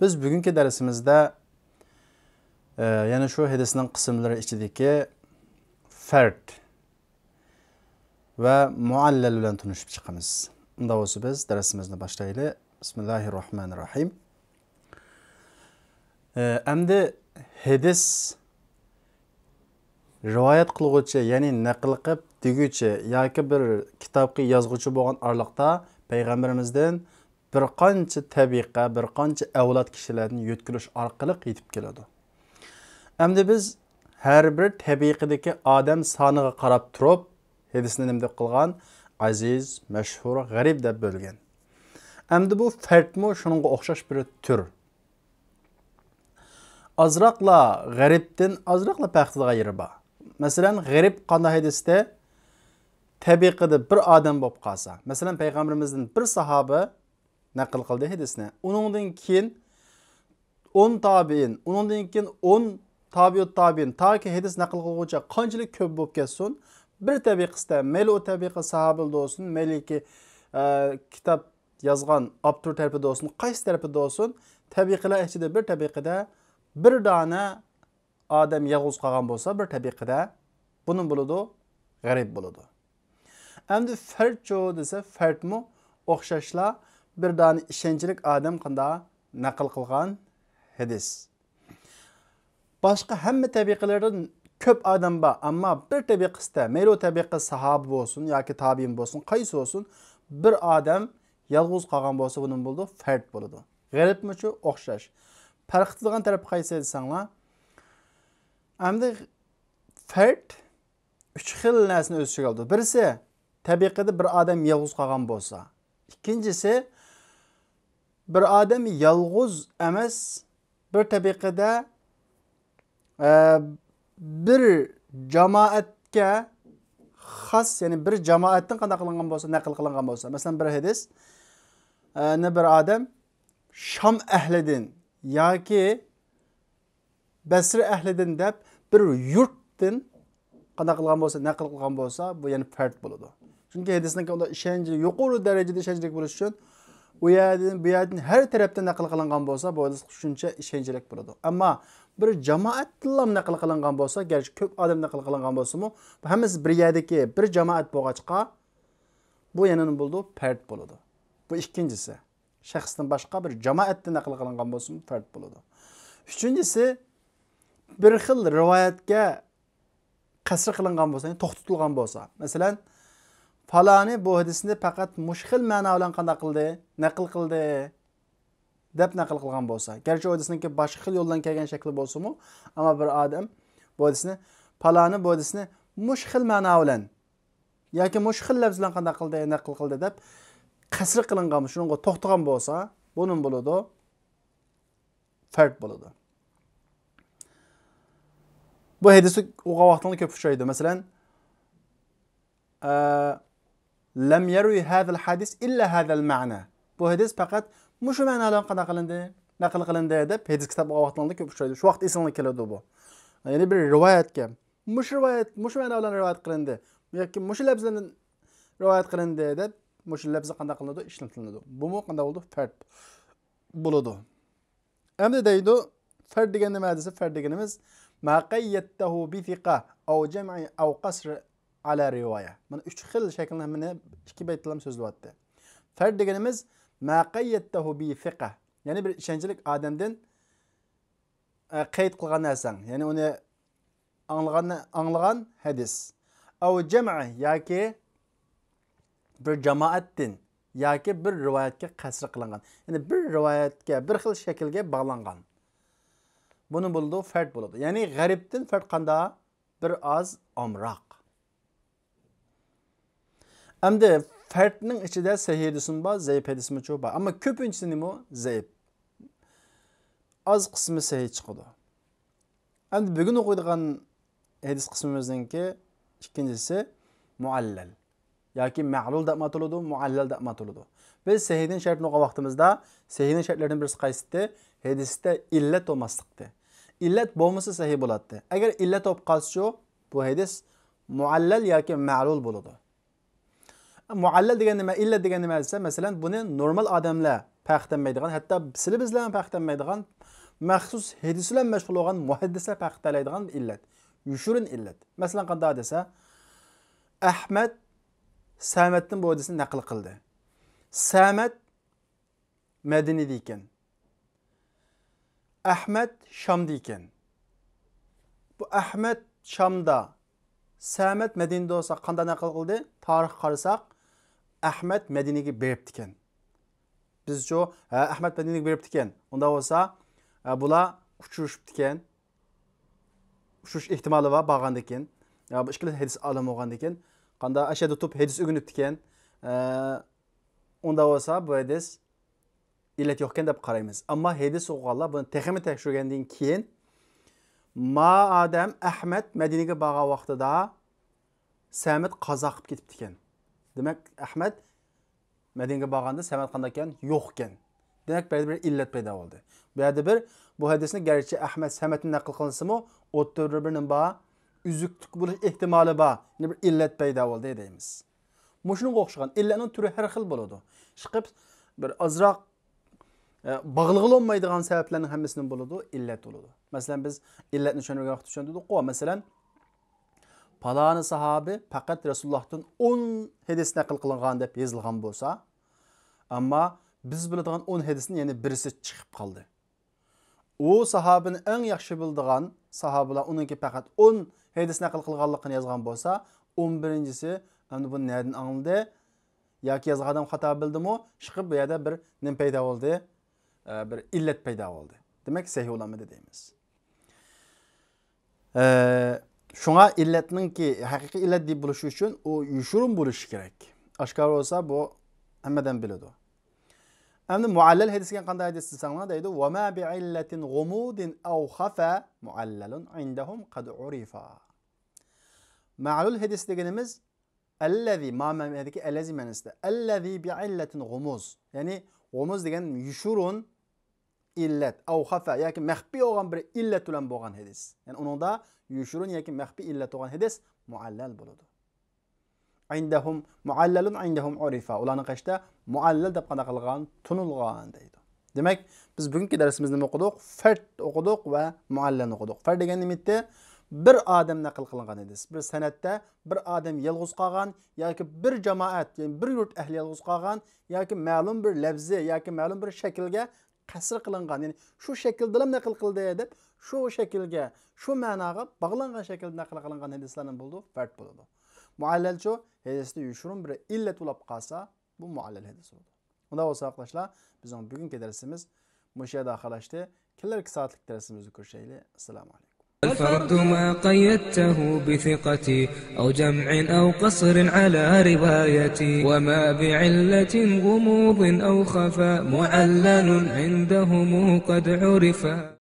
Biz bugünkü dersimizde yani şu hadisning qismlari ichidagi fard ve muallal bilan tanishib chiqamiz. Unda bo'lsa biz darsimizni boshlaylik. Bismillahirrohmanirrohim. Endi hadis rivoyat qiluvchi, ya'ni naql qilib deguvchi yoki bir kitobga yozuvchi bo'lgan orliqda payg'ambarimizdan bir qancha tabiqa, bir qancha avlod kishilarni yetkilish orqali yetib keladi. Endi biz her bir tabiqidagi odam soniga qarab turib, hadisni nima deb qilgan? Aziz, mashhur, g'arib deb bo'lgan. Endi bu fardmi shunga o'xshash bir tur. Azroqla g'aribdan azroqla farqli yeri bor. Masalan, g'arib qanday hadisda tabiqida bir odam bo'lib qolsa, masalan, payg'ambarimizdan bir sahoba naql qildi hadisni. Uningdan keyin 10 tabiin, uningdan keyin 10 tabiut tabiin, taki hadis naql qiluvchi qanchalik ko'p bo'lib ketsin, bir tabiqasida mayli o tabiqa sahobil bo'lsin, mayli ki kitob yozgan avtor tarafida olsun, qaysi tarafida olsun, tabiqalar ichida bir tabiqada bir dona odam yolg'iz qolgan bo'lsa, bir tabiqada bunun bo'ladi, g'arib bo'ladi. Endi fardcho desa, fardmi o'xshashla bir dona ishonchlik odam qanday naql qilgan hadis. Başka hamma tabiqalardan ko'p odam bor, ammo bir tabiqasida, mayli o tabiqa sahoba bo'lsin yoki tabiin bo'lsin, qaysi bo'lsin, bir odam yolg'iz qolgan bo'lsa, bunun bo'ldi fard bo'ladi. G'aribmi-chu o'xshash. Farq qilgan taraf qaysi desanglar? Endi fard uch xil narsani o'z ichiga oldi. Birisi tabiqada bir odam yolg'iz qolgan bo'lsa, ikkinchisi bir odam yolg'iz emas, bir tabiqada bir cemaatga xas, yani bir cemaatdan qanday qilingan bo'lsa, naql qilingan bo'lsa, masalan bir hadis ne bir odam Şam ahlidan yoki Basra ahlidan deb bir yurtdan qanday qilgan bo'lsa, naql qilgan bo'lsa, bu yani fard bo'ladi. Chunki hadisning unda ishonchi yuqori darajada ishonchli bo'lish uchun u yerdan her tarafdan naql qilingan bo'lsa, bu shuncha ishonchli bo'ladi. Ammo bir jamoatdan naql qilingan bo'lsa, garchi ko'p odam naql qilingan bo'lsa-mu, bu hammasi bir yerdagi bir jamoat bo'lg'achqa, bu yana nima bo'ldi? Fard bo'ladi. Bu ikkinchisi. Shaxsdan boshqa bir jamoatdan naql qilingan bo'lsa, fard bo'ladi. Uchinchisi, bir xil rivoyatga qasr qilingan bo'lsa, yani to'xtatilgan bo'lsa. Masalan, falani bu hadisni faqat mushkil ma'no bilan qanday qildi, naql qildi deb naql qilgan bo'lsa, garchi o hadisniki boshqa xil yo'ldan kelgan shakli bo'lsa-mu, ammo bir odam bu hadisni falani bu hadisni mushkil ma'no bilan yoki mushkil lafz bilan qanday qildi, naql qildi deb qasr qilingan, shunga to'xtagan bo'lsa, bunun bo'ladi fard bo'ladi. Bu hadisni o'qigan vaqtida ko'p uchraydi. Masalan, lam yarwi hadal hadis illa hadal ma'na. Bu hadis faqat mushu ma'nodan qanday qilindi, naql qilindi deb hadis kitob o'qigan vaqtida ko'p uchraydi. Shu vaqt esingizga keladi bu. Ya'ni bir rivoyatga mushu ma'no bilan rivoyat qilindi yoki mushu lafz bilan rivoyat qilindi deb mushu lafz qanday qilinadi, ishlatiladi. Bu mu qanday bo'ldi? Fard bo'ladi. Endi deydi, fard degan nima desa, fard deganimiz ma qayyattahu bi thiqa aw jam'i aw qasr ala rivoya. Mana 3 xil shaklni hamini 2 baytlam so'zlayapti. Fard deganimiz ma qayyattahu bi thiqa, ya'ni bir ishonchlik odamdan qayd qilgan narsan, ya'ni uni anglagan hadis. Aw jam'i yoki bir jamoatdan yoki bir rivoyatga qasr qilingan. Ya'ni bir rivoyatga, bir xil shaklga bog'langan. Buni bo'ldi fard bo'ladi. Ya'ni g'aribdan fard qanday bir oz omroq. Endi fardning ichida sahih hadismi bor, zaif hadismi ko'p bor. Ammo ko'pinchisi nima? Zaif. Az qismi sahih chiqadi. Endi bugun o'qiydigan hadis qismimizningki ikkinchisi muallal yoki ma'lul deb ataladi, muallal deb ataladi. Biz sahihning shartini o'qigan vaqtimizda sahihning shartlaridan birisi qaysidi? Hadisda illat bo'lmaslikdi. Illat bo'lmasa sahih bo'ladi. Agar illat bo'lib qolsa, bu hadis muallal yoki ma'lul bo'ladi. Muallal degan nima, illat degan nima desa, masalan, buni normal odamlar pəxtənməydiğən, hətta sizlə bizlərlə pəxtənməydiğən, məxsus hadis ilə məşğul olan muhaddislər pəxtələydiğən illət. Yuşurun illət. Məsələn, qanda desə, Əhməd Səməddən bu hadisini nəql qıldı. Səməd Mədinədə ikən. Əhməd Şamda ikən. Bu Əhməd Şamda, Səməd Mədinədə olsa qanda nəql qıldı? Tarix qarasaq, Əhməd Mədinəyə beribdi ikən. Bizcə Əhməd Mədinəyə beribdi ikən. Onda olsa, bular uçuşubdi ikən. Uçuş ehtimali var bağlandı ikən. Bu işkilə hadis alım olğandı ikən. Qanda aşağıda tutub hadis ögünübdi ikən. Onda olsa bu hadis illət yoxkən deb qaraymiz. Amma hadis oğanlar bunu texmi təkşürgəndən keyin ma adam Əhməd Mədinəyə bağa vaxtında Səməd qaza qıb ketibdi ikən. Demək Əhməd Mədinəyə bağanda Səməd qanda ikən yoxkən. Demək belə bir illət payda oldu. Bu hadisni gerçi Əhməd Səmədin nəql qılınsımı o'ttirib birinin bağa üzüklük buluş ehtimali var. Bir illət payda oldu deyimiz. Muşunun oxşagan illənin türü hər xil buludu. Çıxıb bir azraq bağlılığı olmaydıgan səbəblərin həmmisinin buludu, illət buludu. Məsələn biz illətini düşünürgən vaxt düşündüdük. Məsələn palanı sahabi faqat Resulullah'tan 10 hadis nəql qılınğan deb yazılğan bolsa, amma biz biladigan 10 hadisnin yəni birisi çıxıb qaldı. O sahabinin ən yaxşı bildiğin sahabilar onunki faqat 10 hadis nəql qılğanlığını yazğan bolsa, 11-incisi əmdi bunu nədən anladı? Yoki yazğan adam xata bildimi? Çıxıb bu yerdə bir nim payda oldu? Bir illət payda oldu. Demək səhih olanmadı deyimiz. Şuna illetinin ki hakiki illet deyip buluşu için o yuşurun buluşu gerek. Aşkar olsa bu hemmeden biliyordu. Hem muallel hadisken kanda hadisi sana deydi. وَمَا بِعِلَّةٍ غُمُودٍ اَوْ خَفَى مُعَلَّلٌ عِنْدَهُمْ قَدْ عُرِفَا. Ma'lul hadis degenimiz اَلَّذِي ma memedeki elezi meniste. اَلَّذِي بِعِلَّةٍ غُمُوز. Yani غُمُوز degen yuşurun illet, ev hafa, yani mehbi olan bir illet olan boğan hadis. Yani onun da yuşurun yani mehbi illet olan hadis muallal buludu. İndahum muallelun indahum urifa. Ulanın kaçta muallal deb qana qılğan, tunulğan deydi. Demek biz bugünkü dersimizde okuduk, fert okuduk ve muallal okuduk. Fert degen nimetde bir adam naql qılınğan hadis. Bir senette bir adam yalğız qalğan yoki bir cemaat, yani bir yurt ehli yalğız qalğan yoki ma'lum bir lafzi yoki ma'lum bir shaklga qasr qilingan, yani şu şekilde naql qildi deb şu şekilge, şu ma'noga bog'langan shaklda naql qilingan hadislarning bo'ldi, fard bo'ladi. Muallal şu hadisda yuşurun bir illet bo'lib qolsa, bu muallal hadis bo'ladi. Unda bo'lsa arkadaşlar, bizning bugungi darsimiz musha daxilashdi. Kellerki saatlik darsimizni ko'rishaylik. Assalomu alaykum. الفرد ما قيدته بثقتي أو جمع أو قصر على روايتي وما بعلة غموض أو خفاء معلل عندهم قد عرفا.